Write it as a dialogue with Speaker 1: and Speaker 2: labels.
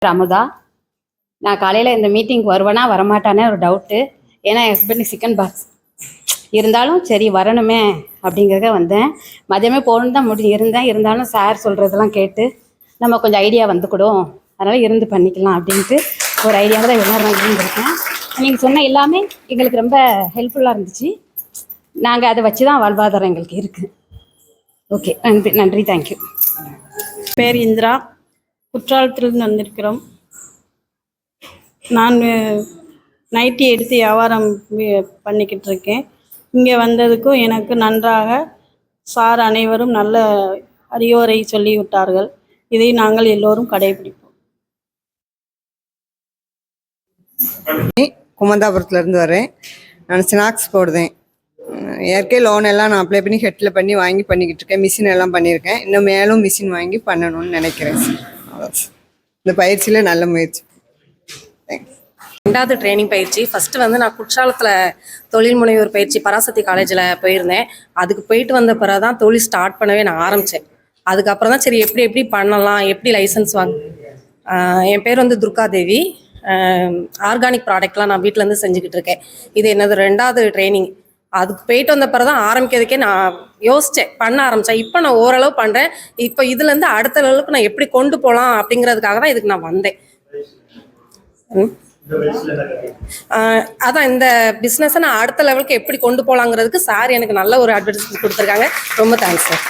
Speaker 1: அமுதா. நான் காலையில் இந்த மீட்டிங்க்கு வருவேனா வரமாட்டானே ஒரு டவுட்டு. ஏன்னா என் ஹஸ்பண்டுக்கு சிக்கன் பாக்ஸ் இருந்தாலும் சரி வரணுமே அப்படிங்கிறத வந்தேன். மதியமே போகணுன்னு தான் இருந்தேன். இருந்தாலும் சார் சொல்கிறதெல்லாம் கேட்டு நம்ம கொஞ்சம் ஐடியா வந்துக்கூடும், அதனால் இருந்து பண்ணிக்கலாம் அப்படின்ட்டு ஒரு ஐடியாவில் தான் எல்லாரும் இருந்திருக்கேன். நீங்கள் சொன்ன எல்லாமே எங்களுக்கு ரொம்ப ஹெல்ப்ஃபுல்லாக இருந்துச்சு. நாங்கள் அதை வச்சு தான் வாழ்வாதாரம் எங்களுக்கு இருக்குது. ஓகே, நன்றி நன்றி, தேங்க்யூ.
Speaker 2: பேர் இந்திரா, குற்றாலத்திலிருந்து வந்திருக்கிறோம். நான் நைட்டி எடுத்து வியாபாரம் பண்ணிக்கிட்டு இருக்கேன். இங்கே வந்ததுக்கும் எனக்கு நன்றாக சார் அனைவரும் நல்ல அறிவுரை சொல்லிவிட்டார்கள். இதை நாங்கள் எல்லோரும் கடைபிடிப்போம்.
Speaker 3: குமந்தாபுரத்துலேருந்து வரேன். நான் ஸ்நாக்ஸ் போடுதேன். இயற்கை லோன் எல்லாம் நான் அப்ளை பண்ணி ஹெட்டில் பண்ணி வாங்கி பண்ணிக்கிட்டு இருக்கேன். மிஷின் எல்லாம் பண்ணியிருக்கேன். இன்னும் மேலும் மிஷின் வாங்கி பண்ணணும்னு நினைக்கிறேன். இந்த பயிற்சியில் நல்ல முயற்சி. தேங்க்ஸ்.
Speaker 4: 2வது ட்ரைனிங் பயிற்சி. ஃபஸ்ட்டு வந்து நான் குற்றாலத்தில் தொழில் முனைவோர் பயிற்சி பராசக்தி காலேஜில் போயிருந்தேன். அதுக்கு போயிட்டு வந்த பிறகு தான் தொழில் ஸ்டார்ட் பண்ணவே நான் ஆரம்பித்தேன். அதுக்கப்புறம் தான் சரி எப்படி பண்ணலாம், எப்படி லைசன்ஸ் என் பேர் வந்து துர்காதேவி. ஆர்கானிக் ப்ராடக்ட்லாம் நான் வீட்டிலேருந்து செஞ்சுக்கிட்டு இருக்கேன். இது என்னது 2வது ட்ரைனிங். அதுக்கு போயிட்டு வந்த பிறகு தான் ஆரம்பிக்கிறதுக்கே நான் யோசித்தேன், பண்ண ஆரம்பித்தேன். இப்போ நான் ஓரளவு பண்ணுறேன். இப்போ இதுலேருந்து அடுத்த லெவலுக்கு நான் எப்படி கொண்டு போகலாம் அப்படிங்கிறதுக்காக தான் இதுக்கு நான் வந்தேன். அதான் இந்த பிஸ்னஸை நான் அடுத்த லெவலுக்கு எப்படி கொண்டு போகலாங்கிறதுக்கு சார் எனக்கு நல்ல ஒரு அட்வைஸ் கொடுத்துருக்காங்க. ரொம்ப தேங்க்ஸ் சார்.